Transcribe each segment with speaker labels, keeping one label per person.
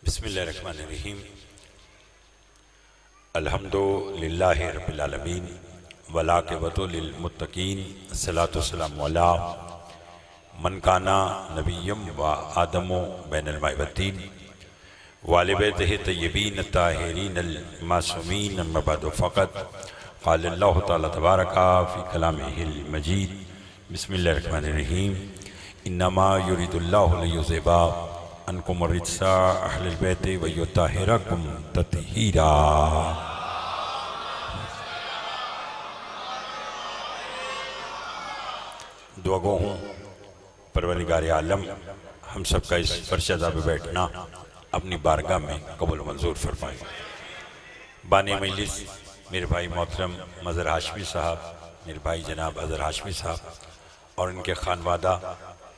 Speaker 1: बिस्मिल्लाहिर्रहमानिर्रहीम। अल्हम्दुलिल्लाहि रब्बिल आलमीन वलाक़िबतु लिल मुत्तक़ीन अस्सलातु वस्सलामु अला मन काना नबिय्यम व आदमु बैनल माइ वत्तीन व आलि बैतिहि तय्यबीन ताहिरीन अल मासूमीन अम्मा बअदु फ़क़त क़ाल अल्लाहु तआला तबारका फ़ी कलामिहिल मजीद। बिस्मिल्लाहिर्रहमानिर्रहीम। इन्नमा युरिदुल्लाहु लियुज़हिबा अनकुम अर्रिज्सा अहलल बैति व युत्तहिरकुम तत्हीरा। दुआ गो हूँ परवरदिगार आलम हम सबका इस फर्शदा पे बैठना अपनी बारगाह में कबूल मंजूर फरमाए। बानी मजलिस मेरे भाई मोहतरम मज़हर हाशमी साहब, मेरे भाई जनाब अज़हर हाशमी साहब और इनके खानवादा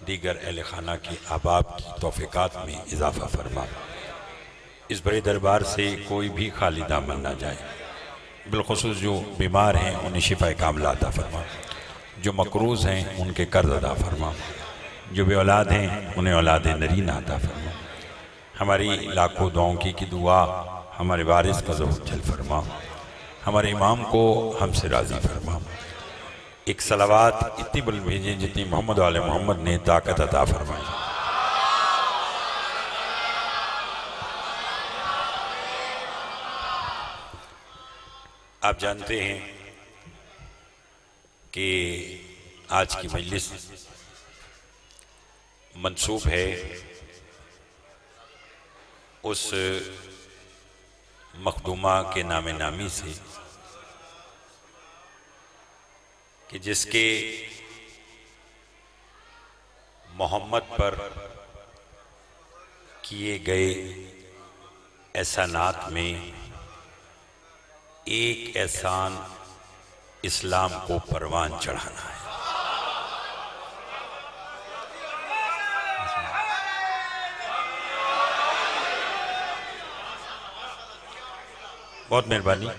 Speaker 1: दीगर अहले खाना की अहबाब की तौफ़ीक़ात में इजाफ़ा फरमा। इस बड़े दरबार से कोई भी खाली दामन ना जाए। बिलख़ुसूस जो बीमार हैं उन्हें शिफ़ा कामिला अता फरमा, जो मकरूज़ हैं उनके कर्ज़ अदा फरमा, जो बे औलाद हैं उन्हें औलाद नरीना अता फरमा। हमारी लाखों दुआओं की दुआ हमारे वारिस का ज़हूर जल फरमा, हमारे इमाम को हमसे राज़ी फरमा। एक सलावात इतनी बुलंद भेजें जितनी मोहम्मद वाले मोहम्मद ने ताकत अता फरमाई। आप जानते हैं कि आज की मजलिस मंसूब है उस मखदूमा के नामे नामी से कि जिसके मोहम्मद पर किए गए एहसानात में एक एहसान इस्लाम को परवान चढ़ाना है। बहुत मेहरबानी,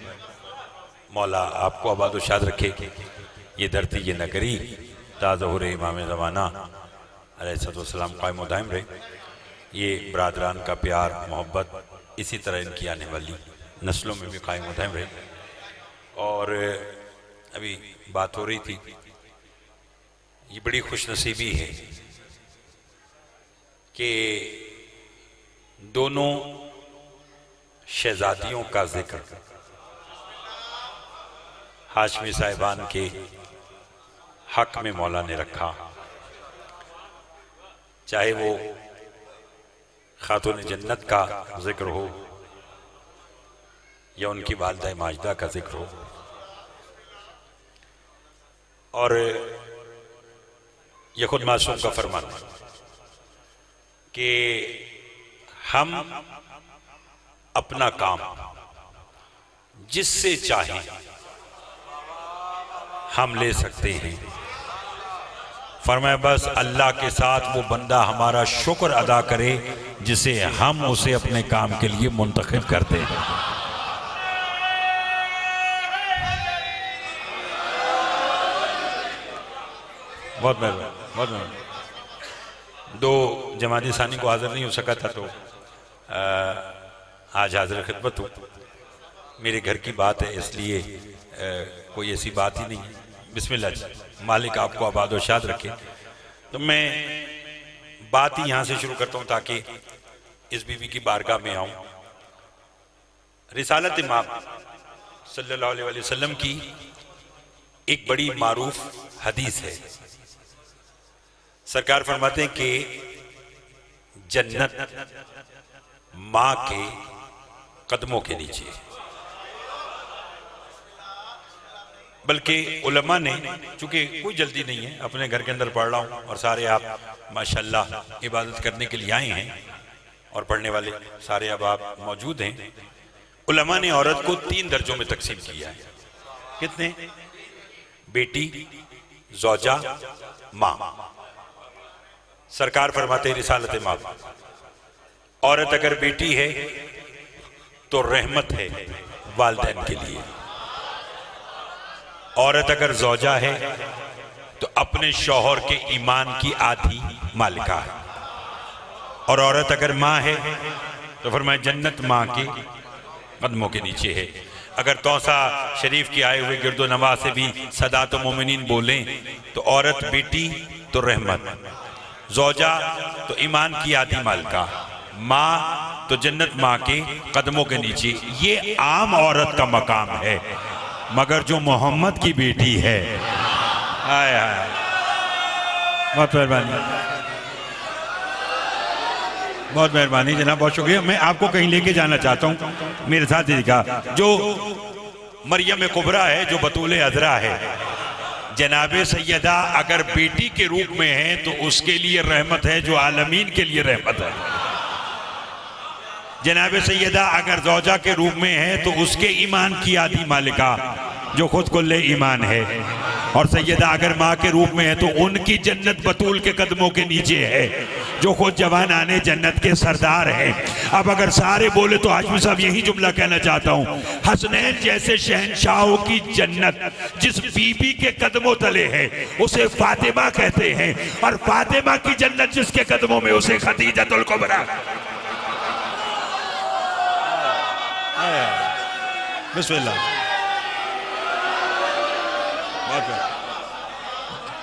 Speaker 1: मौला आपको आबाद व शाद रखे। ये धरती ये नगरी ताज़हुर इमाम ज़माना अलैहिस्सलाम कायम दायम रहे। ये बरादरान का प्यार मोहब्बत इसी तरह इनकी आने वाली नस्लों में भी कायम दायम रहे। और अभी बात हो रही थी, ये बड़ी खुशनसीबी है कि दोनों शहजादियों का जिक्र हाशमी साहिबान के हक में मौला ने रखा, चाहे वो खातून जन्नत का जिक्र हो या उनकी वालिदा माजिदा का जिक्र हो। और ये खुद मासूम का फरमान कि हम अपना काम जिससे चाहें हम ले सकते हैं। फरमाया बस अल्लाह के साथ वो बंदा हमारा शुक्र अदा करे जिसे हम उसे अपने काम के लिए मुंतखब करते हैं। बहुत मेहरबानी, बहुत मेहरबानी। दो जमाती सानी को हाजिर नहीं हो सका था तो आज हाजिर खिदमत हूँ। मेरे घर की बात है इसलिए कोई ऐसी बात ही नहीं। बिस्मिल्लाह जी, मालिक आपको आबाद व शाद रखे। तो मैं बात ही यहाँ से शुरू करता हूँ ताकि इस बीवी की बारगाह में आऊँ। रिसालत इमाम सल्लल्लाहु अलैहि वसल्लम की एक बड़ी मारूफ हदीस है। सरकार फरमाते हैं कि जन्नत माँ के कदमों के नीचे, बल्कि उलमा ने, चूंकि कोई जल्दी नहीं है, अपने घर के अंदर पढ़ रहा हूँ और सारे आप माशाल्लाह इबादत करने के लिए आए हैं और पढ़ने वाले सारे अब आप मौजूद हैं। उलमा ने औरत को 3 दर्जों में तकसीम किया है। कितने? बेटी, ज़ौजा, माँ। सरकार फरमाते रिसालत माँ, औरत अगर बेटी है तो रहमत है वालिदैन के लिए, औरत अगर ज़ौजा है तो अपने शौहर के ईमान की आधी मालिका है। और औरत अगर माँ है तो फरमाया जन्नत माँ के कदमों के नीचे है। अगर तौसा शरीफ के आए हुए गिरदो नवा से भी सदा तो मोमिनीन बोलें तो औरत बेटी तो रहमत, जोजा तो ईमान की आधी मालिका, माँ तो जन्नत माँ के कदमों के नीचे। ये आम औरत का मकाम है, मगर जो मोहम्मद की बेटी है, हाय हाय, बहुत मेहरबानी, बहुत मेहरबानी जनाब, बहुत शुक्रिया। मैं आपको कहीं लेके जाना चाहता हूँ मेरे साथ का जो मरियम कुबरा है, जो बतूल अजरा है, जनाबे सैयदा अगर बेटी के रूप में है तो उसके लिए रहमत है, जो आलमीन के लिए रहमत है। जनाबे सैयदा अगर जौजा के रूप में है तो उसके ईमान की आधी मालिका, जो खुद कुल्ले ईमान है। और सैयदा अगर माँ के रूप में है तो उनकी जन्नत बतूल के कदमों के नीचे है, जो खुद जवान आने जन्नत के सरदार हैं। अब अगर सारे बोले तो हाशमी साहब यही जुमला कहना चाहता हूँ, हसनैन जैसे शहनशाहों की जन्नत जिस बीबी के कदमों तले है उसे फातिमा कहते हैं, और फातिमा की जन्नत जिसके कदमों में उसे खदीजतुल कुबरा। बिस्मिल्लाह,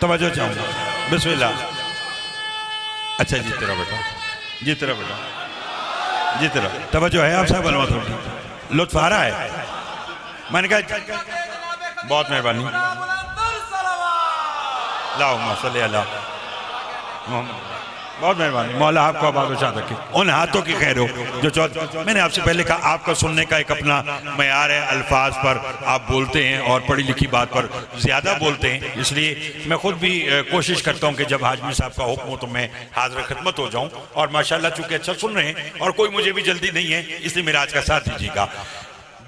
Speaker 1: तवज्जो चाहूंगा, बिस्मिल्लाह। अच्छा जी तेरा बेटा, जी तेरा बेटा, जी तेरा तवज्जो है आप साहब, अलवा थोड़ी लुत्फ आ रहा है। मैंने कहा बहुत मेहरबानी, लाओ सल्ले अला मोहम्मद, बहुत मेहरबानी, मौला आपको आबाद व शाद रखे, उन हाथों की खैर हो जो मैंने आपसे पहले कहा आपका सुनने का एक अपना मयार है, अल्फाज पर आप बोलते हैं और पढ़ी लिखी बात पर ज़्यादा बोलते हैं, इसलिए मैं खुद भी कोशिश करता हूं कि जब हाजमी साहब का हुक्म हो तो मैं हाजिर खिदमत हो जाऊं। और माशाल्लाह चूंकि अच्छा सुन रहे हैं और कोई मुझे भी जल्दी नहीं है, इसलिए मेरा आज का साथ दीजिएगा।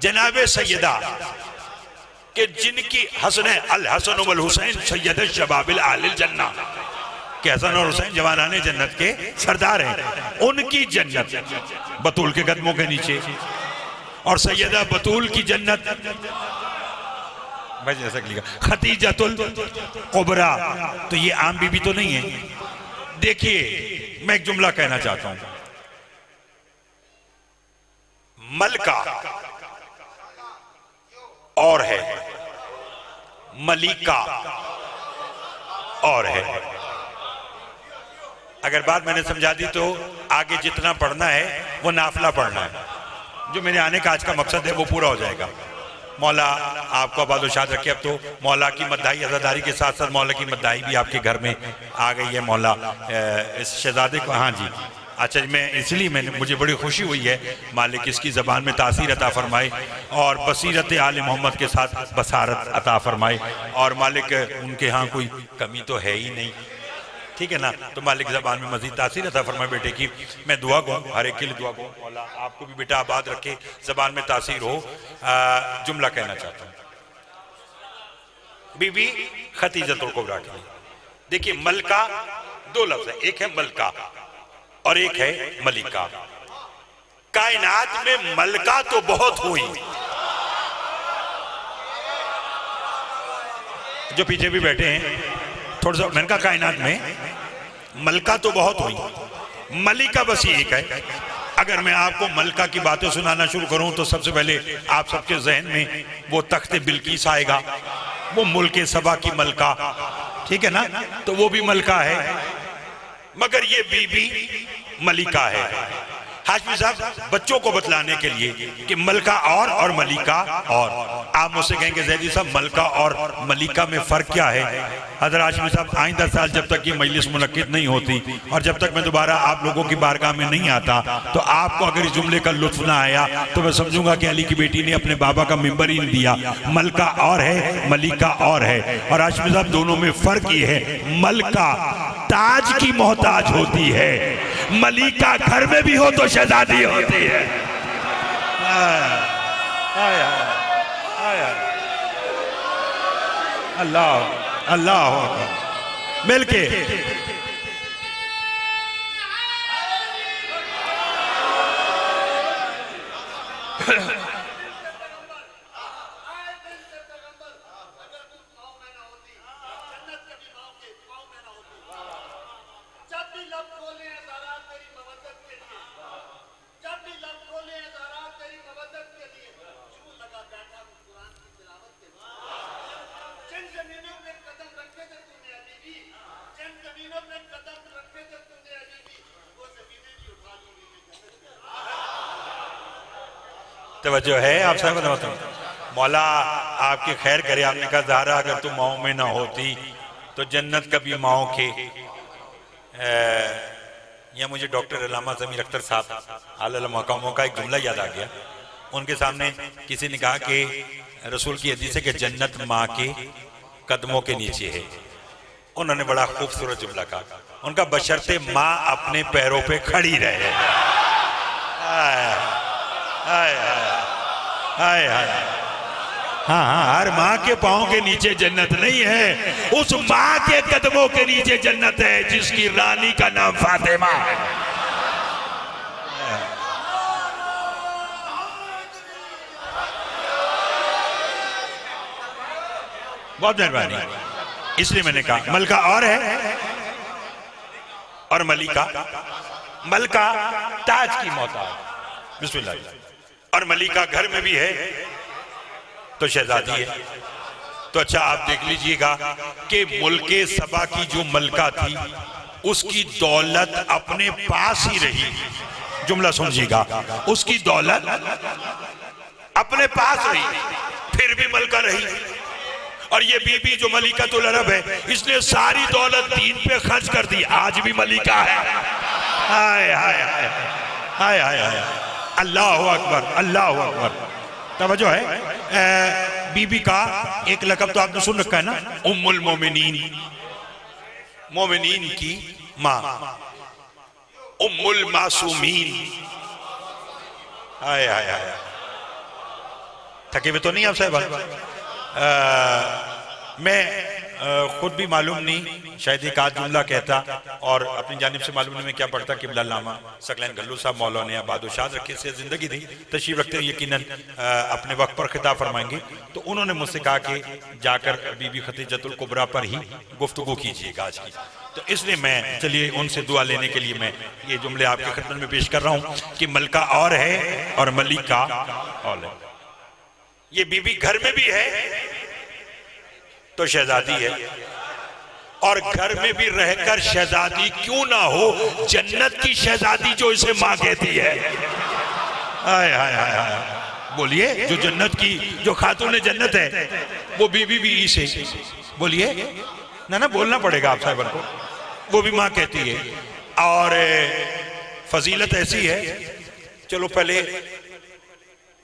Speaker 1: जनाबे सैयदा के जिनकी हसन अल हसन वल हुसैन सैयद शबाबिल आलिल जन्ना के हसन और हुसैन जवानाने जन्नत के सरदार हैं, उनकी जन्नत बतूल के कदमों के नीचे। और सैयदा बतूल की जन्नत भाई जैसा लिखा खदीजतुल कुबरा, तो ये आम बीबी तो नहीं है। देखिए मैं एक जुमला कहना चाहता हूं, मलका और है, मलिका और है। अगर बात मैंने समझा दी तो आगे जितना पढ़ना है वो नाफला पढ़ना है, जो मेरे आने का आज का मकसद है वो पूरा हो जाएगा। मौला आपको आबाद व शाद रखे। अब तो मौला की मद्दाही अज़ादारी के साथ साथ मौला की मद्दाही भी आपके घर में आ गई है। मौला इस शहजादे को, हाँ जी, अच्छा मैं इसलिए मुझे बड़ी खुशी हुई है, मालिक इसकी ज़बान में तासीर अता फरमाए और बसीरत आले मोहम्मद के साथ बसारत अता फरमाए। और मालिक उनके यहाँ कोई कमी तो है ही नहीं, ठीक है ना, तो मालिक ज़बान में मजीद तासीर अता फरमाए बेटे की। मैं दुआ गो हर एक के लिए दुआ गो, मौला आपको भी बेटा आबाद रखे, ज़बान में तासीर हो। जुमला कहना चाहता हूँ बीबी खदीजतुल कुबरा के लिए। देखिए मलका दो लफ्ज़ है, एक है मलका और एक है मलिका। कायनात में मलका तो बहुत हुई, जो पीछे भी बैठे हैं थोड़ा सा, मैंने कहा कायनात में मलका तो बहुत हुई, मलिका बस ही एक है। अगर मैं आपको मलका की बातें सुनाना शुरू करूं तो सबसे पहले आप सबके जहन में वो तख्ते बिल्किस आएगा, वो मुल्के सबा की मलका, ठीक है ना, तो वो भी मलका है, मगर ये बीबी मलिका है। हाशमी साहब बच्चों को बतलाने के लिए कि मलका और मलिका और, आप मुझसे कहेंगे जैदी साहब मलका और मलिका में फ़र्क क्या है? हज़रत हाशमी साहब आइंदा साल जब तक ये मजलिस मुनक्किद नहीं होती और जब तक मैं दोबारा आप लोगों की बारगाह में नहीं आता तो आपको अगर इस जुमले का लुत्फ ना आया तो मैं समझूंगा कि अली की बेटी ने अपने बाबा का मिंबर ही नहीं दिया। मलका और है, मलिका और है। और हाशमी साहब दोनों में फ़र्क ये है, मलका ताज की मोहताज होती है, मलिका घर में भी हो तो शहजादी होती है। अल्लाह अल्लाह मिलके तवज्जो है आप साहब? मौला आपकी खैर करे। आपने कहा ज़हरा अगर तुम माओ में ना होती तो जन्नत कभी माओ के। यहाँ मुझे डॉक्टर अल्लामा ज़मीर अख्तर साहब आला मकामों का एक जुमला याद आ गया। उनके सामने किसी ने कहा कि रसूल की हदीस है कि जन्नत माँ के कदमों के नीचे है। उन्होंने बड़ा खूबसूरत जुमला कहा, उनका बशर्ते माँ अपने पैरों पे खड़ी रहे। हाय हाय हाय। हाँ हाँ, हर माँ के पाँव के नीचे जन्नत नहीं है, उस माँ के कदमों के नीचे जन्नत है जिसकी रानी का नाम फातिमा है। बहुत मेहरबानी। इसलिए मैंने कहा मलका और है और मलिका, मलका ताज की मोहताज बिस्मिल्लाह, और मलिका घर में भी है तो शहजादी है। तो अच्छा आप देख लीजिएगा कि मुल्के सबा की जो मलका थी उसकी दौलत अपने पास ही रही। जुमला समझिएगा, उसकी दौलत अपने पास रही फिर भी मलका रही। और ये बीबी जो मलिकातुल अरब है, इसने सारी दौलत दीन पे खर्च कर दी, आज भी मलिका है। हाय हाय हाय हाय हाय हाय, अल्लाह अकबर अल्लाह अकबर। तवज्जो है। बीबी का एक लक़ब तो आपने सुन रखा है ना, उम्मुल मोमिनीन, मोमिनीन की माँ, उम्मुल मासूमीन। हाय हाय हाय, थके हुए तो नहीं आप साहब? मैं खुद भी मालूम नहीं, शायद एक आध जुमला कहता और अपनी जानिब से मालूम नहीं मैं क्या पढ़ता। किबला लामा सकलैन गल्लू साहब मौला ने बादशाह रखे से जिंदगी दी, तशरीफ रखते हैं, यकीनन अपने वक्त पर खिताब फरमाएंगे। तो उन्होंने मुझसे कहा कि जाकर बीबी खदीजतुल कुबरा पर ही गुफ्तगू कीजिएगा आज की। तो इसलिए मैं चलिए उनसे दुआ लेने के लिए मैं ये जुमले आपके खिदमत में पेश कर रहा हूँ कि मलका और है और मलिका और है। ये बीबी घर में भी है तो शहजादी है, और घर में भी रहकर शहजादी क्यों ना हो, जन्नत की शहजादी जो इसे माँ कहती है। हाय हाय हाय हाय, बोलिए जो जन्नत की जो खातून जन्नत है वो बीबी भी इसे, बोलिए ना ना बोलना पड़ेगा आप साहब को, वो भी माँ कहती है। और फजीलत ऐसी है, चलो पहले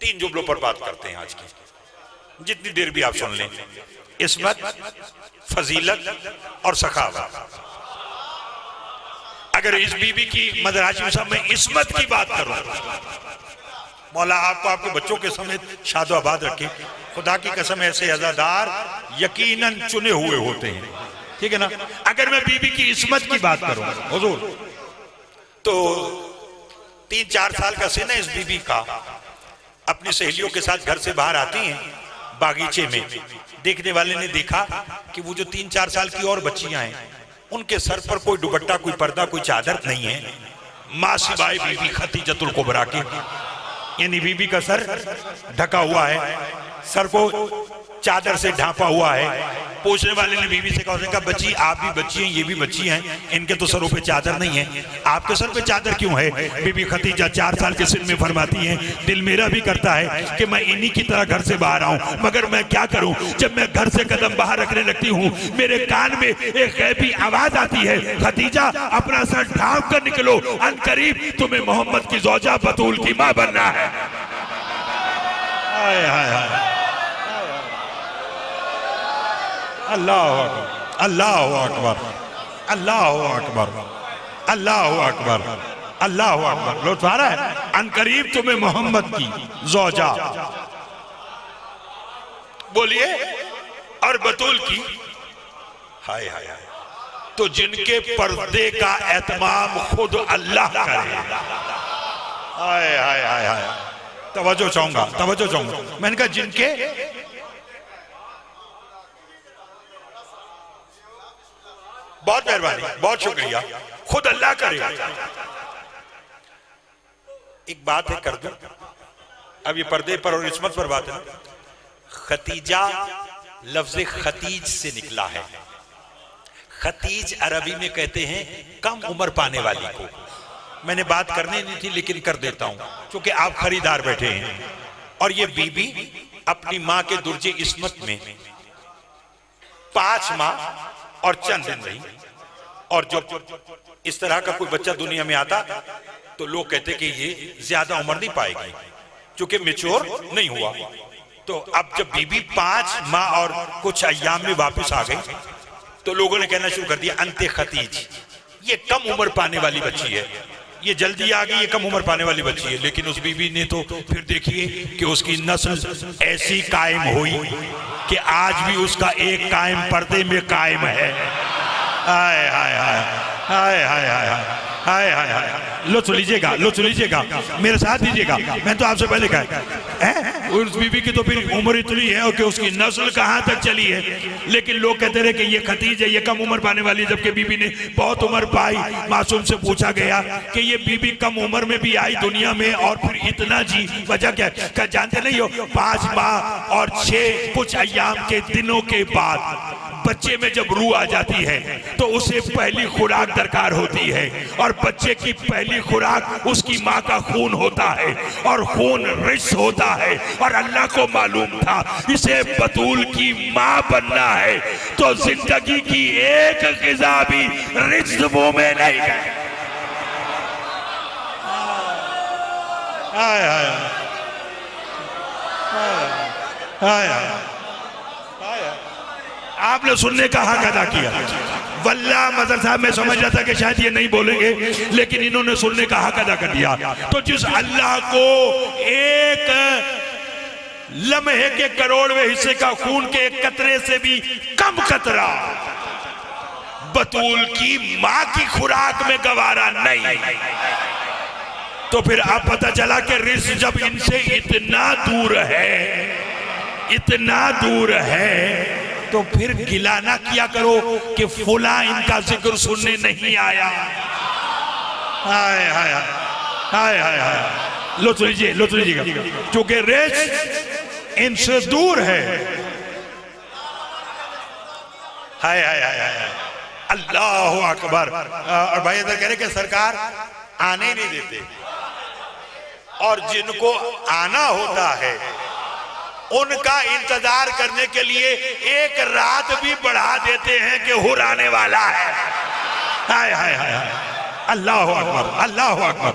Speaker 1: 3 जुमलों पर बात करते हैं आज की, जितनी देर भी आप सुन लें। इस्मत, फजीलत और सखावत। अगर इस बीबी की मदर हाशिम साहब में इस्मत की बात करूं, मौला आपको आपके बच्चों के समेत शादो आबाद रखे। खुदा की कसम ऐसे अज़ादार यकीनन चुने हुए होते हैं, ठीक है ना। अगर मैं बीबी की इस्मत की बात करूं हुजूर, तो 3-4 साल का सीन है इस बीबी का। अपनी सहेलियों के साथ घर से बाहर आती हैं, बागीचे में देखने वाले ने देखा कि वो जो 3-4 साल की और बच्चियां हैं उनके सर पर कोई दुपट्टा, कोई पर्दा, कोई चादर नहीं है, माँ सिवाय बीबी खदीजतुल कुबरा के। यानी बीबी का सर ढका हुआ है, सर को चादर से ढांपा हुआ है। पूछने वाले ने बीबी से कहा, बच्ची आप भी बच्ची हैं, ये भी बच्ची हैं, इनके तो सरों पे चादर नहीं है, आपके सर पे चादर क्यों है? बीबी खदीजा 4 साल के सिन में फरमाती हैं, दिल मेरा भी करता है कि मैं इन्हीं की तरह घर से बाहर आऊं, मगर मैं क्या करूं, जब मैं घर से कदम बाहर रखने लगती हूं मेरे कान में एक गैबी आवाज आती है, खदीजा अपना सर ढांप कर निकलो, अनकरीब तुम्हें मोहम्मद की ज़ौजा बतूल की मां बनना है। हाय हाय हाय, अल्लाह अल्लाह अकबर अल्लाह अकबर अल्लाह अकबर अल्लाह अकबर। लुत्फ आ रहा है? अनकरीब तुम्हें मोहम्मद की ज़ौजा, बोलिए, और बतूल की। हाय हाय हाय, तो जिनके पर्दे का एहतमाम खुद अल्लाह करे। हाय हाय हाय हाय, तवज्जो चाहूंगा, तवज्जो चाहूंगा। मैंने कहा जिनके, बहुत मेहरबानी, बहुत शुक्रिया, खुद अल्लाह करे। एक बात है कर दूं, अब ये पर्दे पर और इस्मत पर बात है। खतीजा लफ्ज खतीज से निकला है। खतीज अरबी में कहते हैं कम उम्र पाने वाली को। मैंने बात करनी नहीं थी लेकिन कर देता हूं क्योंकि आप खरीदार बैठे हैं। और ये बीबी अपनी मां के दुर्जे इस्मत में 5 माह और चंद दिन रही। और जब इस तरह का कोई बच्चा दुनिया में आता तो लोग कहते कि ये ज्यादा उम्र नहीं पाएगी क्योंकि मैच्योर नहीं हुआ। तो अब जब बीबी 5 माह और कुछ अय्याम में वापस आ गई तो लोगों ने कहना शुरू कर दिया अंते खतीज, ये कम उम्र पाने वाली बच्ची है, ये जल्दी आ गई, ये कम उम्र पाने वाली बच्ची है। लेकिन उस बीबी ने तो फिर देखिए कि उसकी नस्ल ऐसी कायम हुई कि आज भी उसका एक कायम पर्दे में कायम है। हाय हाय हाय हाय हाय हाय हाय हाय हाय, लुत्फ लीजिएगा, लुत्फ लीजिएगा, मेरे साथ दीजिएगा। मैं तो आपसे पहले कहा उस बीबी की तो फिर उम्र इतनी है कि उसकी नस्ल कहां तक चली है, लेकिन लोग कहते रहे कि ये खतीज है, ये कम उम्र पाने वाली है, जबकि बीबी ने बहुत उम्र पाई। मासूम से पूछा गया कि ये बीबी कम उम्र में भी आई दुनिया में और फिर इतना जी, वजह क्या जानते नहीं हो? 5 माह और 6 कुछ अय्याम के दिनों के बाद बच्चे में जब रूह आ जाती है तो उसे पहली खुराक दरकार होती है, और बच्चे की पहली खुराक उसकी माँ का खून होता है, और खून रिस होता है। और अल्लाह को मालूम था इसे बतूल की माँ बनना है, तो जिंदगी की एक ग़िज़ा भी रिस मुंह में नहीं गई। हाय हाय हाय हाय, आपने सुनने का हक अदा किया। वल्लाह मदर साहब मैं समझ रहा था कि शायद ये नहीं बोलेंगे, लेकिन इन्होंने सुनने का हक अदा कर दिया। तो जिस अल्लाह को एक लम्हे के करोड़वें हिस्से का खून के एक कतरे से भी कम कतरा बतूल की मां की खुराक में गवारा नहीं, तो फिर अब पता चला कि रिज़्क़ जब इनसे इतना दूर है, इतना दूर है, तो फिर गिला ना किया करो कि फुला इनका जिक्र सुनने नहीं आया। हाय हाय हाय हाय हाय, लो लीजिए, लो लीजिएगा, क्योंकि रिज़्क़ इनसे दूर है। हाय हाय हाय हाय, अल्लाह अकबर। और भाई इधर कह रहे कि सरकार आने नहीं देते, और जिनको आना होता है उनका इंतजार करने के लिए एक रात भी बढ़ा देते हैं कि हुर आने वाला है। हाय हाय हाय हाय, अल्लाह अकबर, अल्लाह अकबर।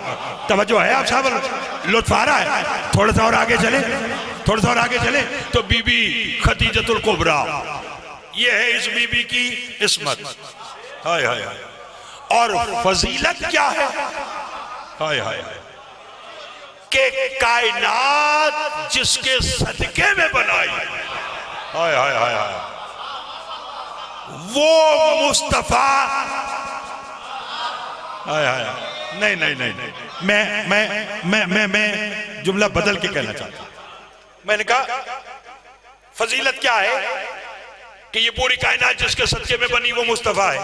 Speaker 1: तवज्जो है आप साहब, लुत्फ आ रहा है? थोड़ा सा और आगे चले, थोड़ा सा और आगे चले तो बीबी खदीजतुल कुबरा, ये है इस बीबी की इस्मत। हाय हाय हाय, और फजीलत क्या है? हाय हाय हाय, के कायनात जिसके सदके में बनाई, हाय हाय हाय हाय, वो मुस्तफा। हाय हाय, नहीं नहीं नहीं नहीं, मैं जुमला बदल के कहना चाहता हूं। मैंने कहा फजीलत क्या है कि ये पूरी कायनात जिसके सदके में बनी वो मुस्तफा है,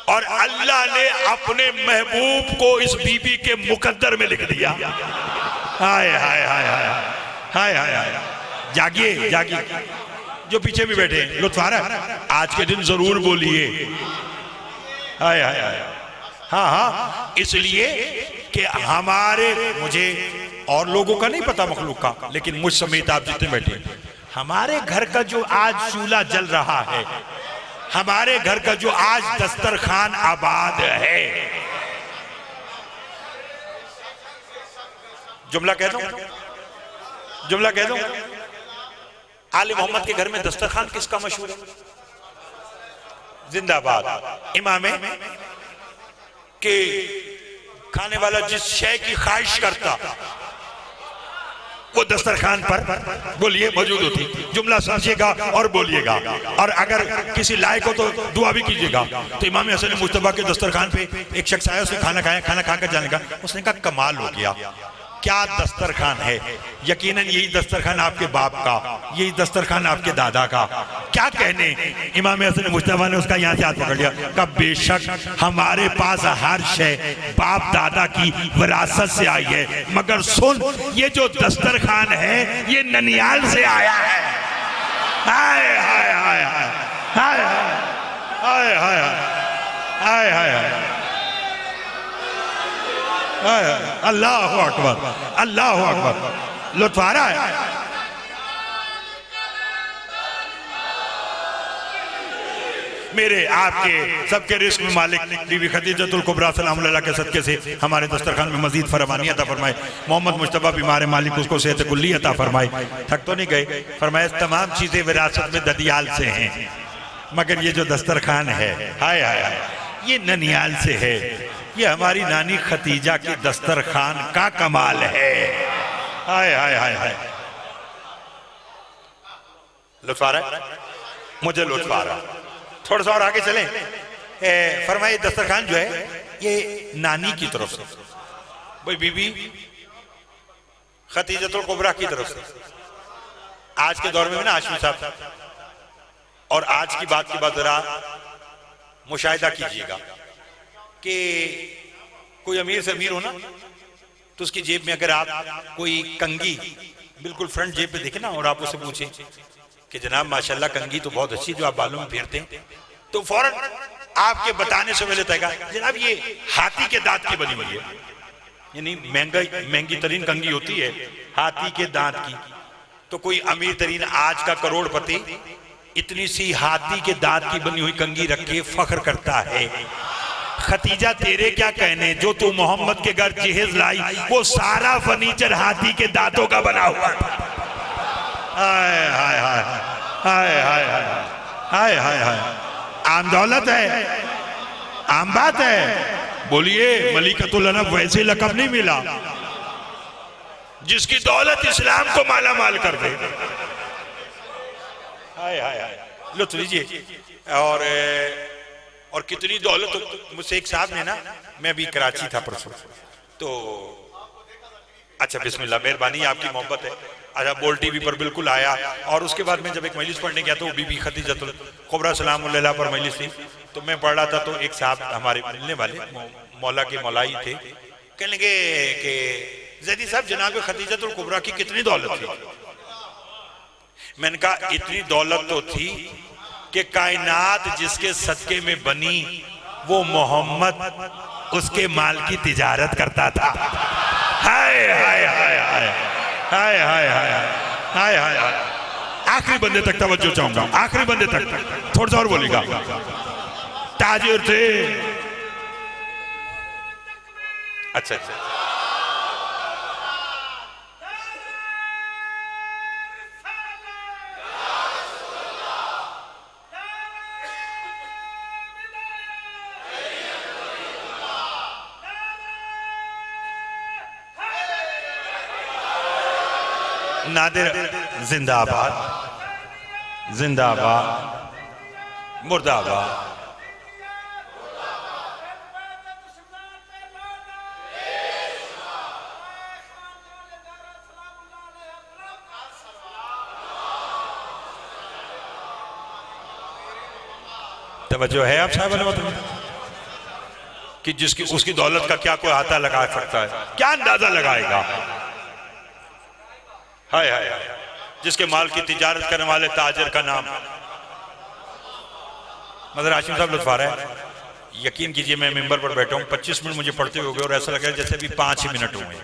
Speaker 1: और अल्लाह ने अपने महबूब को इस बीबी के मुकद्दर में लिख दिया। हाय हाय हाय हाय हाय हाय हाय, जागिए जागिए, जो पीछे भी बैठे हैं, लुत्फ आ रहा है? आज के दिन जरूर बोलिए हाय हाय हाय। हाँ हाँ, इसलिए कि हमारे, मुझे और लोगों का नहीं पता मखलूक का, लेकिन मुझ समेत आप जितने बैठे, हमारे घर का जो आज चूल्हा जल रहा है, हमारे घर का जो आज दस्तरखान आबाद है, जुमला कह दूं, जुमला कह दूं, आले मोहम्मद के घर में दस्तरखान किसका मशहूर है? जिंदाबाद इमामे के खाने वाला जिस शय की ख्वाहिश करता वो दस्तरखान पर बोलिए मौजूद होती। जुमला समझिएगा और बोलिएगा, और अगर किसी लायक हो तो दुआ भी कीजिएगा। तो इमाम हसन मुस्तफा के दस्तरखान पे एक शख्स आया, उसने खाना खाया, खाना खाकर जाने का, उसने कहा कमाल हो गया, क्या दस्तरखान है, यकीनन यही दस्तरखान आपके बाप का, यही दस्तरखान आपके दादा का, क्या कहने। इमाम हसन मुस्तफा ने उसका यहाँ से हाथ पकड़ लिया, कहा बेशक हमारे पास हर शय बाप दादा की विरासत से आई है, मगर सुन ये जो दस्तरखान है ये ननियाल से आया है। हाय हाय हाय हाय हाय हाय हाय हाय हाय हाय
Speaker 2: अल्लाह अकबर, अल्लाह अकबर। लुत्फ आ रहा है। मेरे आपके सबके रिस्क में मालिक बीबी खदीजतुल कुबरा सलाम अलैहा के सदके से हमारे दस्तरखान में मजीद फरमानी अता फरमाए। मोहम्मद मुस्तफा बीमार मालिक उसको सेहत कुल्ली अता फरमाए। थक तो नहीं गए? फरमाए तमाम चीजें विरासत में ददियाल से हैं, मगर ये जो दस्तरखान है हाय हाय हाय ये ननियाल से है। ये हमारी नानी खतीजा के दस्तरखान का कमाल है। हाय हाय हाय हाय। लुत्फ आ रहा है? मुझे लुत्फ आ रहा। थोड़ा सा और आगे चलें। फरमाए दस्तरखान जो है ये नानी की तरफ से, भाई बीबी खतीजतुल कुबरा की तरफ से। आज के दौर में ना आशिम साहब, और आज की बात के बाद जरा मुशाहिदा कीजिएगा कि कोई अमीर से अमीर हो ना, तो उसकी जेब में अगर आप कोई कंगी बिल्कुल फ्रंट जेब पे देखे ना, और आप उससे पूछे कि जनाब माशाल्लाह कंगी तो बहुत अच्छी जो आप बालों में फेरते हैं, तो फौरन आपके बताने से पहले तय जनाब ये हाथी के दांत की बनी हुई है, यानी महंगी तरीन कंगी होती है हाथी के दांत की। तो कोई अमीर तरीन आज का करोड़पति इतनी सी हाथी के दांत की बनी हुई कंगी रख के फख्र करता है। खतीजा तेरे क्या कहने, जो तू मोहम्मद के घर जहेज लाई वो सारा फर्नीचर हाथी के दांतों का बना हुआ था। हाय हाय हाय हाय हाय हाय हाय हाय। आम दौलत है, आम बात है। बोलिए मलिकतुल अनब वैसे लकब नहीं मिला जिसकी दौलत इस्लाम को माला माल कर दे। हाय हाय हाय। लुत्फ लीजिए। और कितनी दौलत। मुझसे एक साहब ने ना, मैं अभी कराची था परसों, तो अच्छा बिस्मिल्लाह मेहरबानी आपकी मोहब्बत है। अच्छा बोल टीवी पर बिल्कुल आया। और उसके बाद मैं जब एक मजलिस पढ़ने गया तो वो बीबी खदीजतुल कुबरा सलाम अलैहा पर मजलिस थी, तो मैं पढ़ रहा था, तो एक साहब हमारे मिलने वाले मौला के मौलाई थे, कहने लगे कि ज़ैदी साहब जनाब खदीजतुल कुबरा की कितनी दौलत थी। मैंने कहा इतनी दौलत तो थी कि कायनात जिसके सदके में बनी वो मोहम्मद उसके माल की तिजारत करता था। हाय हाय हाय हाय हाय हाय हाय हाय हाय हाय। आखिरी बंदे तक तवज्जो चाहूंगा, आखिरी बंदे तक थोड़ा सा और बोलेगा। ताजिर थे। अच्छा अच्छा। नादिर जिंदाबाद, जिंदाबाद, मुर्दाबाद। तवज्जो है आप साहब कि जिसकी उसकी दौलत का क्या कोई आता लगा सकता है, क्या अंदाजा लगाएगा। हाय हाय हाय। जिसके माल की तिजारत करने वाले ताजर का नाम मदर हाशिम साहब लुत्फ आ रहा है। यकीन कीजिए मैं मिंबर पर बैठा हूँ, 25 मिनट मुझे पढ़ते हुए और ऐसा लग रहा है जैसे अभी 5 ही मिनट हुए।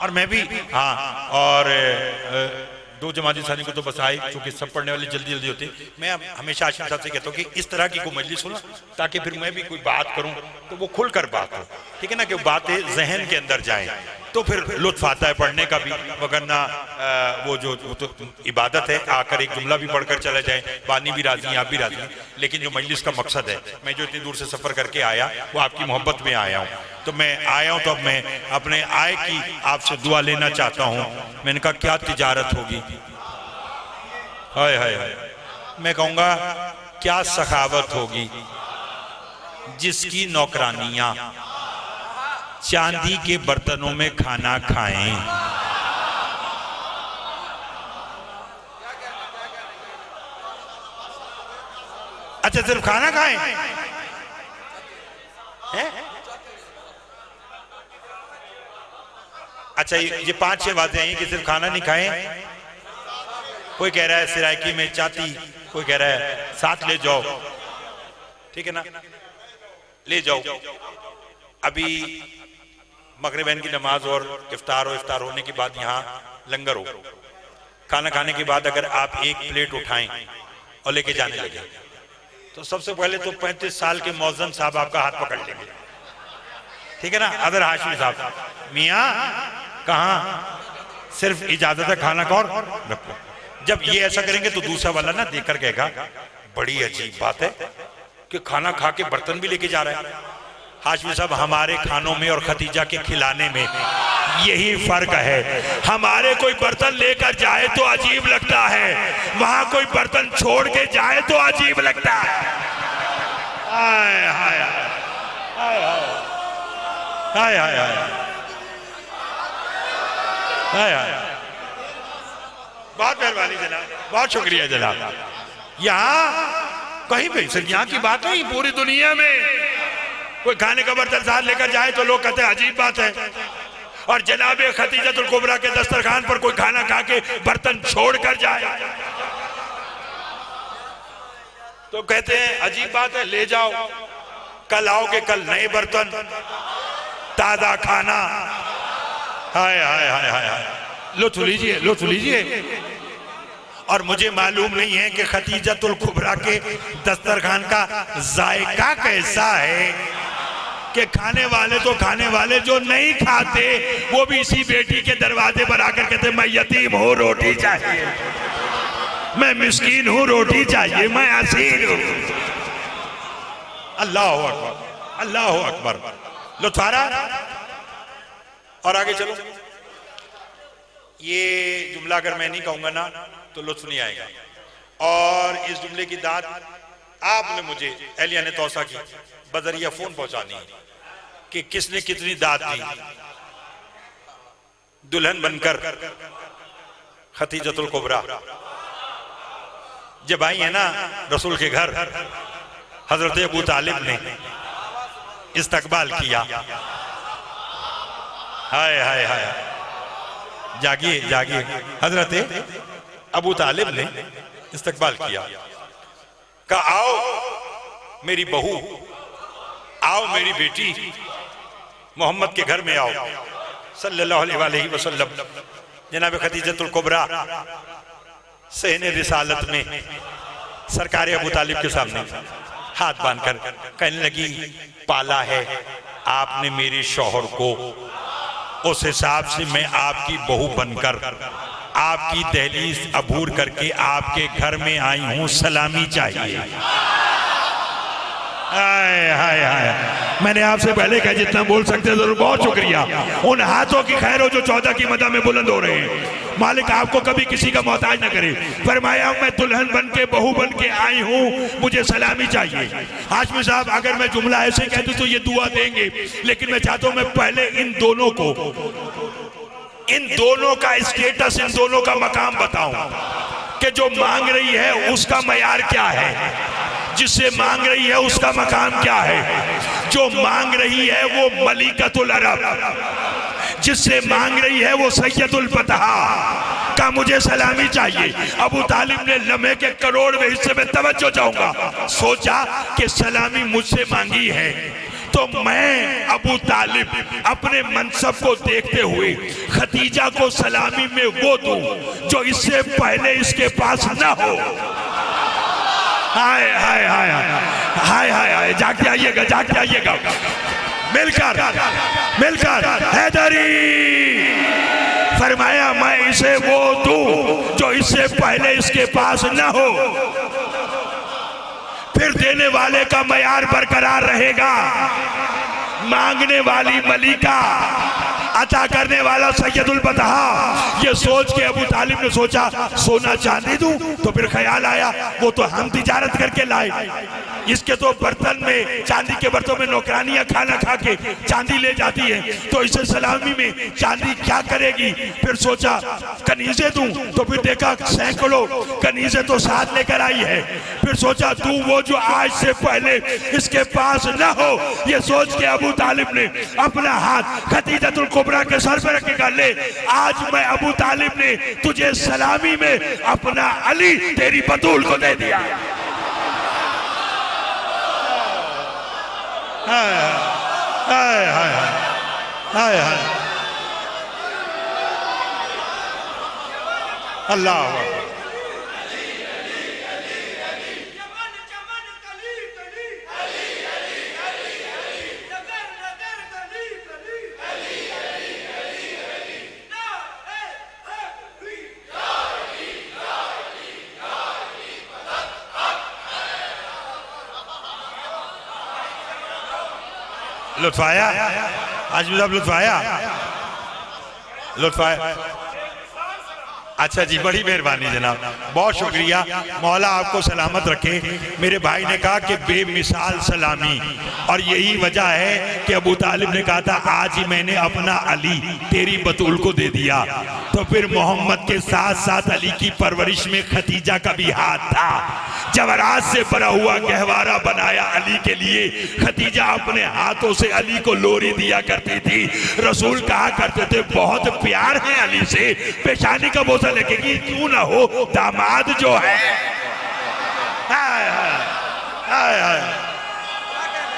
Speaker 2: और मैं भी हाँ, और दो जमाती सानी को तो बस आए, क्योंकि सब पढ़ने वाले जल्दी जल्दी होते। मैं हमेशा हाशिम साहब से कहता हूँ कि इस तरह की कोई मजलिस हो ना, ताकि फिर मैं भी कोई बात करूँ तो वो खुलकर बात हो, ठीक है ना, कि बातें जहन के अंदर जाएं, तो फिर लुत्फ आता है पढ़ने का भी। वगरना वो जो तो इबादत है, आकर एक जुमला भी पढ़कर चला जाए, बानी भी राजी हैं, आप भी राजी हैं, लेकिन जो मजलिस का मकसद है, मैं जो इतनी दूर से सफर करके आया वो आपकी मोहब्बत में आया हूँ। तो मैं आया हूँ तो अब मैं अपने आय की आपसे दुआ लेना चाहता हूँ। मैंने कहा क्या तिजारत होगी। हाय हाय हाय। मैं कहूँगा क्या सखावत होगी जिसकी नौकरानियां चांदी के बर्तनों में खाना खाएं। अच्छा सिर्फ खाना खाएं है? अच्छा ये 5-6 बातें आई कि सिर्फ खाना नहीं खाएं। कोई कह रहा है सिराइकी में चाती, कोई कह रहा है साथ ले जाओ, ठीक है ना, ले जाओ। अभी मगरिबैन की नमाज और इफ्तार होने के बाद यहाँ लंगर हो, खाना खाने के बाद अगर आप एक प्लेट उठाएं और लेके जाने लगे तो सबसे पहले तो 35 साल के मौजन साहब आपका हाथ पकड़ लेंगे, ठीक है ना। अदर हाशमी साहब, मियाँ कहाँ, सिर्फ इजाजत है खाना कौर रखो। जब ये ऐसा करेंगे तो दूसरा वाला ना देखकर कहेगा बड़ी अजीब बात है कि खाना खा के बर्तन भी लेके जा रहा है। हाशमी साहब, हमारे खानों में और खतीजा के खिलाने में यही फर्क है। हमारे कोई बर्तन लेकर जाए तो अजीब लगता है, वहां कोई बर्तन छोड़ के जाए तो अजीब लगता है। हाय हाय हाय हाय हाय हाय हाय। बहुत मेहरबानी जनाब, बहुत शुक्रिया जनाब। यहाँ कहीं भी सिर्फ यहाँ की बात नहीं, पूरी दुनिया में कोई खाने का बर्तन साथ लेकर जाए तो लोग कहते हैं अजीब बात है, और जनाब खतीजतुल कुबरा के दस्तरखान पर कोई खाना खा के बर्तन छोड़ कर जाए तो कहते हैं अजीब बात है, ले जाओ, कल आओगे कल नए बर्तन, ताजा खाना। हाय हाय हाय हाय हाय, लुत्फ लीजिए, लुत्फ लीजिए। और मुझे मालूम नहीं है कि खतीजतुल कुबरा के दस्तरखान का जायका कैसा है कि खाने वाले तो खाने वाले, जो नहीं खाते वो भी इसी बेटी के दरवाजे पर आकर कहते मैं यतीम हूँ रोटी चाहिए, मैं मिस्कीन हूँ रोटी चाहिए, मैं असीर हूँ। अल्लाह अकबर, अल्लाह अकबर। लुत्फारा और आगे चलो। ये जुमला अगर मैं नहीं कहूंगा ना तो लुत्फ नहीं आएगा। और इस जुमले की दाद आपने मुझे एलिया ने तौसा की बजरिया फोन पहुंचानी है कि किसने कितनी दाद दी। दुल्हन बनकर खतीजतुल कुबरा जब आई है ना रसूल के घर, हजरत अबू तालिब ने इस्तकबाल किया। हाय हाय हाय, जागिए जागिए। हजरत अबू तालिब ने इस्तकबाल किया, कहा आओ मेरी बहू, आओ मेरी बेटी, मोहम्मद के घर में आओ सल्लल्लाहु अलैहि वसल्लम। जनाब खतीजतुल कुबरा सहने रिसालत में सरकार अबू तालिब के सामने हाथ बांधकर कहने लगी, पाला है आपने मेरे शौहर को, उस हिसाब से मैं आपकी बहू बनकर आपकी दहलीज अबूर करके आपके घर में आई हूं, सलामी चाहिए। हाय हाय हाय, मैंने आपसे पहले कहा जितना बोल सकते हैं जरूर। बहुत शुक्रिया उन हाथों की खैर हो जो 14 की मदा में बुलंद हो रहे हैं। मालिक आपको कभी किसी का मोहताज न करे। फरमाया मैं दुल्हन बन के बहू बन के आई हूँ, मुझे सलामी चाहिए। हाशमी साहब अगर मैं जुमला ऐसे कह दूं तो ये दुआ देंगे, लेकिन मैं चाहता हूं मैं पहले इन दोनों को, इन दोनों का स्टेटस, इन दोनों का मकाम बताऊं कि जो मांग रही है उसका मयार क्या है, जिससे मांग रही है उसका मकाम क्या है। जो मांग रही है वो मलिकतुल अरब, जिससे मांग रही है वो सैयदुल फतहा का मुझे सलामी चाहिए। अबू तालिब ने लम्हे के करोड़वें हिस्से में तवज्जो चाहूंगा, सोचा कि सलामी मुझसे मांगी है तो मैं अबू तालिब अपने मनसब को देखते हुए खतीजा को सलामी में वो दूं जो इससे पहले इसके पास न हो। हाय हाय हाय हाय हाय हाय, जागते आइएगा, जागते आइएगा, मिलकर मिलकर हैदरी। फरमाया मैं इसे वो दूं जो इससे पहले इसके पास न हो, फिर देने वाले का मयार बरकरार रहेगा। मांगने वाली मलिका, अता करने वाला सैयदुल बतहा। ये सोच के अबू तालिब ने सोचा सोना चांदी दूं, तो फिर ख्याल आया वो तो हम तिजारत करके लाए, इसके तो बर्तन में, चांदी के बर्तन में नौकरानियां खाना खा के चांदी ले जाती है, तो इसे सलामी में चांदी क्या करेगी। फिर सोचा कनीजे दूं, तो फिर देखा सैकड़ों कनीजे तो साथ लेकर आई है। फिर सोचा दूं वो जो आज से पहले इसके पास न हो। ये सोच के अबू तालिब ने अपना हाथ खतीजतुल कुबरा के सर पर रखेगा, ले आज मैं अबू तालिब ने तुझे सलामी में अपना अली तेरी बतूल को दे दिया। हाय हाय हाय हाय हाय अल्लाह लुत्फ आया आज भी लुत्फ आया लुत्फ आया। अच्छा जी, बड़ी मेहरबानी जनाब, बहुत शुक्रिया, मौला आपको सलामत रखे। मेरे भाई ने कहा कि बेमिसाल सलामी, और यही वजह है कि अबू तालिब ने कहा था आज ही मैंने अपना अली तेरी बतूल को दे दिया। तो फिर मोहम्मद के साथ साथ अली की परवरिश में खतीजा का भी हाथ था। जवरात से बना हुआ गहवारा बनाया अली के लिए। खतीजा अपने हाथों से अली को लोरी दिया करती थी। रसूल कहा करते थे बहुत प्यार है अली से, पेशानी का बोझा लेके कि क्यों ना हो दामाद जो है। हाय हाय हाय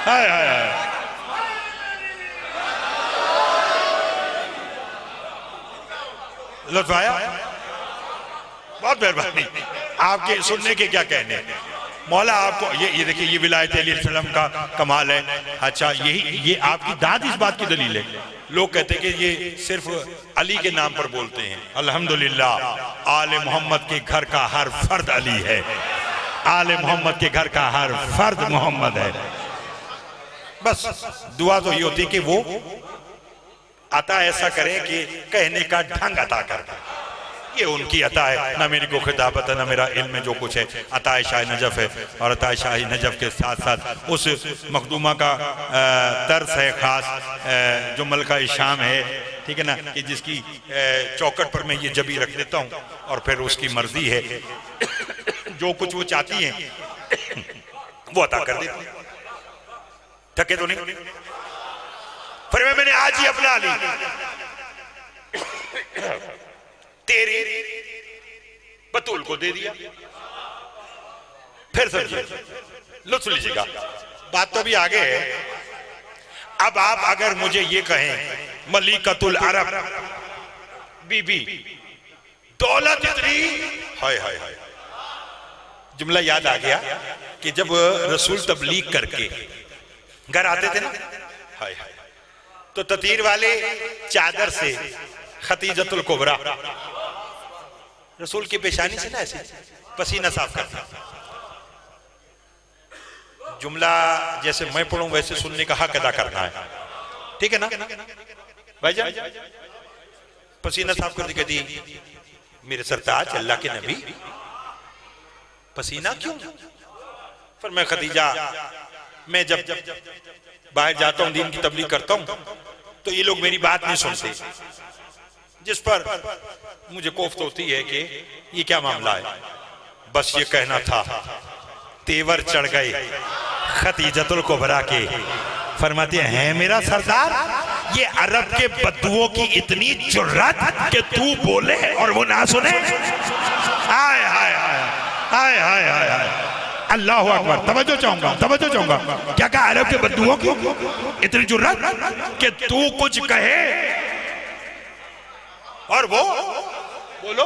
Speaker 2: हाय हाय हाय। लुत्फ आया, बहुत मेहरबानी, आपके सुनने के क्या कहने। मौला आपको ये देखिए, ये विलायत अली सल्लम का कमाल है। अच्छा, ये आपकी दाद इस बात की दलील है। लोग कहते हैं कि ये सिर्फ अली के नाम पर बोलते हैं। अल्हम्दुलिल्लाह, आले मोहम्मद के घर का हर फर्द अली है। आले मोहम्मद के घर का हर फर्द मोहम्मद है। बस दुआ तो ये होती है कि वो अता ऐसा करें कि कहने का ढंग अता कर दे। ये उनकी अता है, ना मेरी को खिताबत है, ना मेरा इल्म में जो कुछ है। अताए शाह नजफ है, और अताए शाह नजफ के साथ साथ उस मखदूमा का दर्स है खास, जो मलका शाम है, ठीक है ना, कि जिसकी चौकट पर मैं ये जबी रख देता हूँ और फिर उसकी मर्जी है जो कुछ वो चाहती है वो अता कर देती है। थके तो नहीं। फिर मैंने आज ही अपना ली तेरी बतूल को दे दिया। फिर समझिए, लुत्फ लीजिएगा, बात तो अभी आगे है। अब आप अगर मुझे ये कहें मलिकतुल अरब बीबी, दौलत इतनी, हाय हाय हाय, जुमला याद आ गया कि जब रसूल तबलीग करके घर आते थे ना, हाय हाय, तो ततीर वाले चादर से खतीजतुल कुबरा रसूल की पेशानी से ना ऐसे पसीना साफ करता। जुमला जैसे मैं पढ़ूं वैसे सुनने का हक अदा करना है, ठीक है ना भाईजान? पसीना साफ करती कहती, मेरे सरताज अल्लाह के नबी पसीना क्यों? फिर मैं खदीजा, मैं जब बाहर जाता हूं दीन की तबलीग करता हूं तो ये लोग मेरी बात नहीं सुनते, जिस पर मुझे कोफ्त होती है कि ये क्या मामला है। बस ये कहना था, तेवर चढ़ गए खतीजतुल कुबरा के। फरमाते हैं मेरा सरदार, ये अरब के बद्दुओं की इतनी जुर्रत कि तू बोले और वो ना सुने। हाय हाय हाय हाय हाय हाय हाय, अल्लाह अकबर। तवज्जो चाहूंगा, क्या कहा? अरब के बद्दुओं की इतनी जुर्रत कि तू कुछ कहे और वो बोलो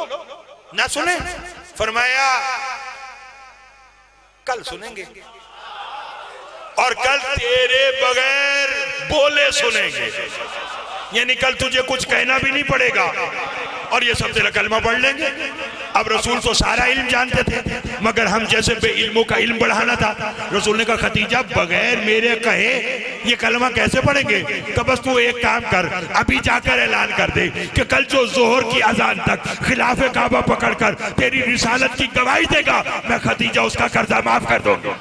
Speaker 2: ना सुने। फरमाया कल सुनेंगे, और कल तेरे बगैर बोले सुनेंगे, यानी कल तुझे कुछ कहना भी नहीं पड़ेगा और ये सब तेरा कलमा पढ़ लेंगे। अब रसूल तो सारा इल्म जानते थे, मगर हम जैसे बेइल्मों का इल्म बढ़ाना था। रसूल ने कहा खतीजा बगैर मेरे कहे ये कलमा कैसे पढ़ेंगे? तो बस तू एक काम कर, अभी जाकर ऐलान कर दे कि कल जो जोहर की अजान तक खिलाफे काबा पकड़कर तेरी रिसालत की गवाही देगा, मैं खतीजा उसका कर्जा माफ कर दूंगा।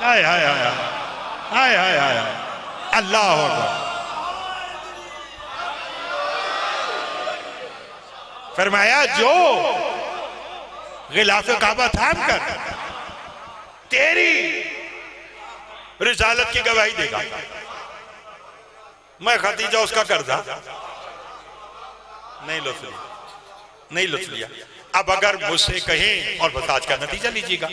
Speaker 2: हाय हाय हाय हाय हाय हाय, अल्लाह अकबर। फरमाया जो गिलाफ काबा थाम कर तेरी रिसालत की गवाही देगा, मैं खतीजा उसका कर्जा नहीं लुत्फ लिया। अब अगर मुझसे कहें, और बस आज का नतीजा लीजिएगा,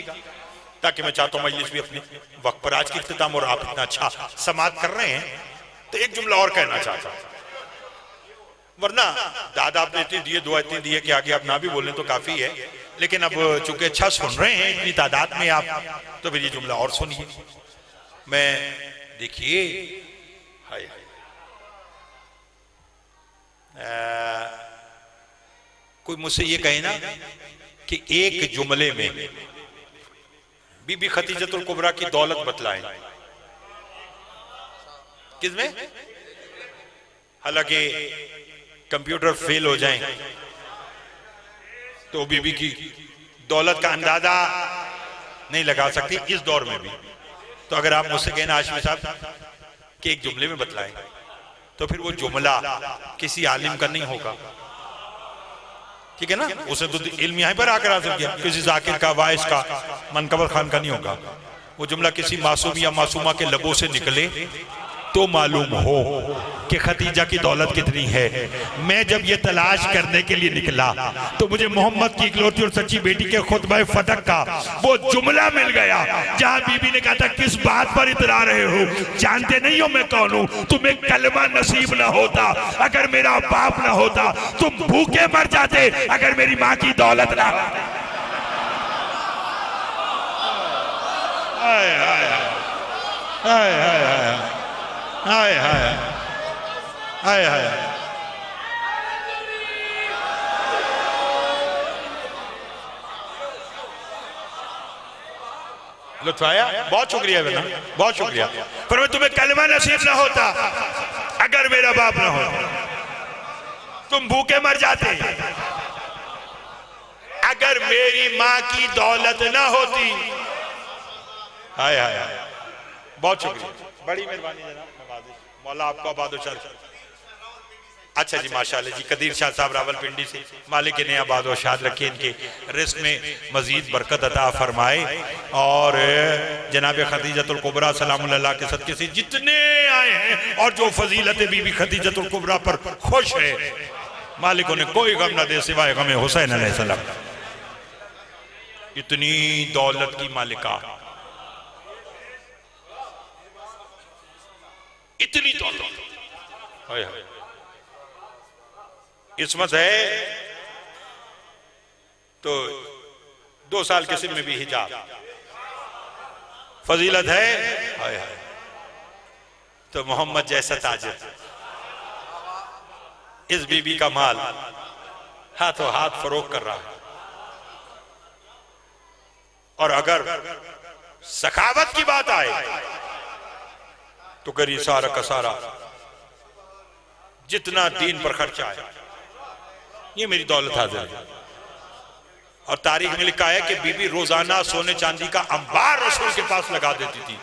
Speaker 2: ताकि मैं चाहता हूं मजलिस भी अपने वक्त पर आज की इख्तिताम, और आप इतना अच्छा समात कर रहे हैं तो एक जुमला और कहना चाहता हूं, वरना दादा आपने इतनी दिए, दुआ इतनी दी है कि आगे आप ना भी बोलें तो काफी है, लेकिन अब चूंकि अच्छा सुन रहे हैं इतनी तादाद में आप, तो फिर ये जुमला और सुनिए। मैं देखिए, हाय कोई मुझसे ये कहे ना कि एक जुमले में बीबी खतीजतुल कुबरा की दौलत बतलाएं, किसमें? हालांकि कंप्यूटर फेल हो जाएं तो बीबी की दौलत का अंदाजा नहीं लगा सकती इस दौर में भी। तो अगर आप मुझसे कहना आशिफ साहब कि एक जुमले में बतलाएं, तो फिर वो जुमला किसी आलिम का नहीं होगा, ठीक है ना? उसे तो इल्म यहीं पर आकर हासिल किया, किसी जाकिर का, वाइस का, मनकबर खान का नहीं होगा। वो जुमला किसी मासूम या मासूमा के लबों से निकले तो मालूम हो कि खतीजा की दौलत कितनी है। मैं जब ये तलाश करने के लिए निकला तो मुझे मोहम्मद की इकलौती और सच्ची बेटी के खुतबा फतक का वो जुमला मिल गया, जहां बीबी ने कहा था, किस बात पर इतरा रहे हो, जानते नहीं हो मैं कौन हूं? तुम्हें कलमा नसीब ना होता अगर मेरा बाप ना होता, तुम भूखे मर जाते अगर मेरी माँ की दौलत ना। हाय हाय हाय हाय हाय हाय हाय हाय। लुत्फ आया? बहुत शुक्रिया बेटा, बहुत शुक्रिया। पर मैं तुम्हें कलमा नसीब ना होता अगर मेरा बाप ना होता, तुम भूखे मर जाते अगर मेरी माँ की दौलत ना होती। हाय हाय हाय, बहुत शुक्रिया, बड़ी मेहरबानी जनाब, मौला आपको आबाद शाद। अच्छा जी, माशाल्लाह जी, कदीर शाह साहब रावलपिंडी से, मालिक ने आबाद शाद रखे, इनके रिस्क में मजीद बरकत अता फरमाए, और जनाब खतीजतुल कुबरा सलामुल्लाह के सदके से जितने आए हैं और जो फजीलत बीबी खतीजतुल कुबरा पर खुश है, मालिक उन्हें कोई गम न दे सिवाय गम हुसैन अलैहिस्सलाम। इतनी दौलत की मालिका, इतनी दौलत, हाय हाय, इस्मत है तो 2 साल के सिर में भी हिजाब, फजीलत है हाय हाय तो मोहम्मद जैसा ताजिर। इस बीबी का माल हाथों हाथ फरोख्त कर रहा है, और अगर सखावत की बात आए तो करिए सारा का सारा जितना दीन पर खर्चा है, ये मेरी दौलत हाजिर है। और तारीख में लिखा है कि बीबी रोजाना सोने चांदी का अंबार रसूल के पास लगा देती थी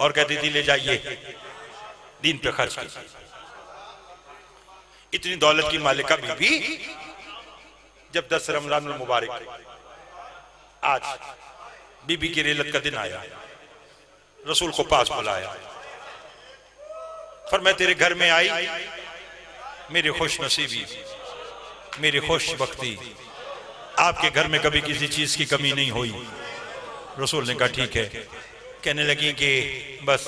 Speaker 2: और कहती थी, ले जाइए दीन पे खर्च कीजिए। इतनी दौलत की मालिका बीबी, जब 10 रमजान मुबारक, आज बीबी की रेलत का दिन आया, रसूल को पास बुलाया, फिर मैं तेरे घर में आई, मेरी खुश नसीबी, मेरी खुश बख्ती, आपके घर में कभी किसी चीज की कमी नहीं हुई। रसूल ने कहा ठीक है। कहने लगी कि बस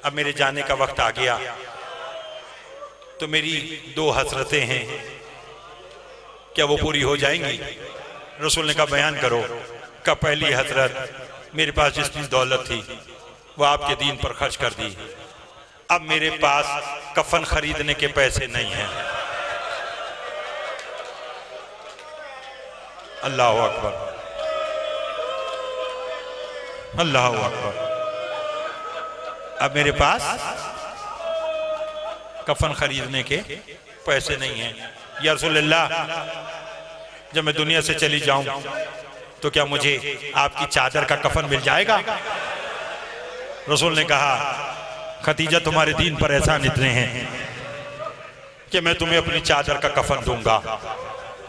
Speaker 2: अब मेरे जाने का वक्त आ गया, तो मेरी 2 हसरतें हैं, क्या वो पूरी हो जाएंगी? रसूल ने कहा बयान करो। का पहली हसरत, मेरे पास जितनी दौलत थी वो आपके दीन पर खर्च कर दी, अब मेरे पास कफन खरीदने के पैसे नहीं हैं। अल्लाह अकबर, अल्लाह अकबर। अब मेरे पास कफन खरीदने के पैसे नहीं हैं। या रसूलल्लाह, जब मैं दुनिया से चली जाऊं तो क्या मुझे आपकी चादर का कफन मिल जाएगा? रसूल ने कहा, खतीजा तुम्हारे दीन पर एहसान इतने हैं कि मैं तुम्हें अपनी चादर का कफन दूंगा।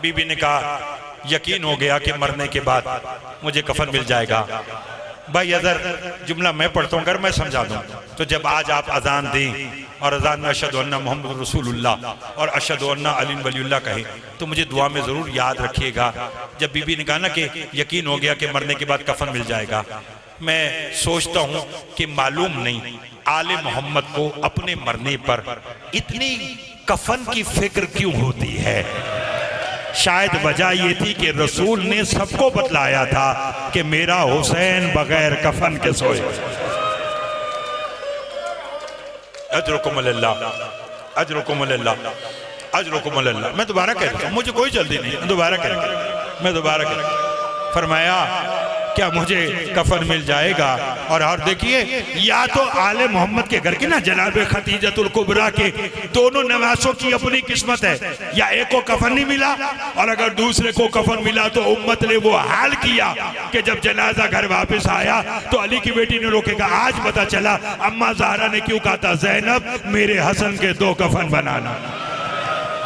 Speaker 2: बीबी ने कहा, यकीन हो गया कि मरने के बाद मुझे कफन मिल जाएगा। भाई अगर जुमला मैं पढ़ता हूँ, अगर मैं समझा दूँ, तो जब आज आप अजान दें और अजान में अशहदु अन्ना मोहम्मद रसूलुल्लाह और अशहदु अन्ना अली वलीउल्लाह कहें, तो मुझे दुआ में ज़रूर याद रखिएगा। जब बीबी ने कहा ना कि यकीन हो गया कि मरने के बाद कफन मिल जाएगा, मैं सोचता हूँ कि मालूम नहीं आले मोहम्मद को अपने मरने पर इतनी कफन की फिक्र क्यों होती है। शायद वजह ये थी कि रसूल ने सबको बतलाया था कि मेरा हुसैन बगैर कफन के सोए। अजरुकुमुल्लाह, अजरुकुमुल्लाह, अजरुकुमुल्लाह। मैं दोबारा कह रहा हूँ, मुझे कोई जल्दी नहीं, दोबारा कह, मैं दोबारा कह। फरमाया क्या मुझे कफन मिल जाएगा। और देखिए, या तो आले मोहम्मद के घर के ना जनाब खतीजतुल कुबरा के दोनों नवासों की अपनी किस्मत है, या एक को कफन नहीं मिला और अगर दूसरे को कफन मिला तो उम्मत ने वो हाल किया कि जब जनाजा घर वापस आया तो अली की बेटी ने रोकेगा। आज पता चला अम्मा ज़हरा ने क्यों कहा था, ज़ैनब मेरे हसन के 2 कफन बनाना।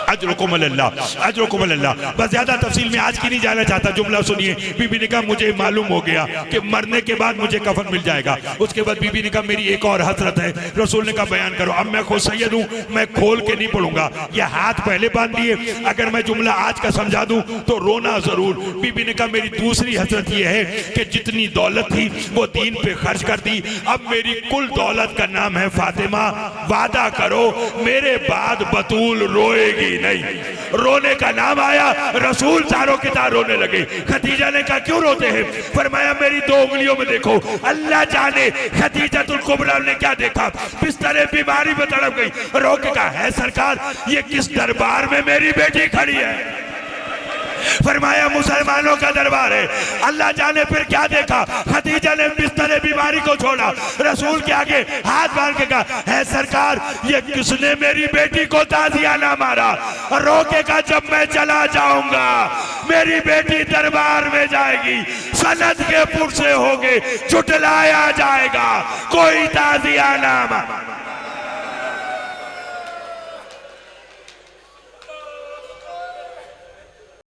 Speaker 2: अजरुकुमुल्लाह, अजरुकुमुल्लाह। बस ज्यादा तफसील में आज की नहीं जाना चाहता, जुमला सुनिए। बीबी ने कहा मुझे मालूम हो गया कि मरने के बाद मुझे कफन मिल जाएगा। उसके बाद बीबी ने कहा मेरी एक और हसरत है। रसूल ने कहा बयान करो। अब मैं खुद सैयद हूँ, मैं खोल के नहीं पढ़ूंगा, ये हाथ पहले बांध दिए। अगर मैं जुमला आज का समझा दूं तो रोना जरूर। बीबी ने कहा मेरी दूसरी हसरत ये है कि जितनी दौलत थी वो दीन पे खर्च कर दी, अब मेरी कुल दौलत का नाम है फातिमा। वादा करो मेरे बाद बतूल रोएगी नहीं। रोने का नाम आया, रसूल तारों के तार रोने लगे। खदीजा ने कहा क्यों रोते हैं। फरमाया मेरी 2 उंगलियों में देखो। अल्लाह जाने खदीजतुल कुबरा ने क्या देखा, बिस्तर बीमारी में तड़प गई। रो के कहा है सरकार ये किस दरबार में मेरी बेटी खड़ी है। फरमाया मुसलमानों का दरबार है। अल्लाह जाने फिर क्या देखा। खदीजा ने बिस्तर बीमारी को छोड़ा, रसूल के आगे हाथ बांध के कहा है सरकार ये किसने मेरी बेटी को ताजियाना मारा। रोके का जब मैं चला जाऊंगा मेरी बेटी दरबार में जाएगी, सनद के पुरसे होंगे, चुटलाया जाएगा, कोई ताजियाना मारा।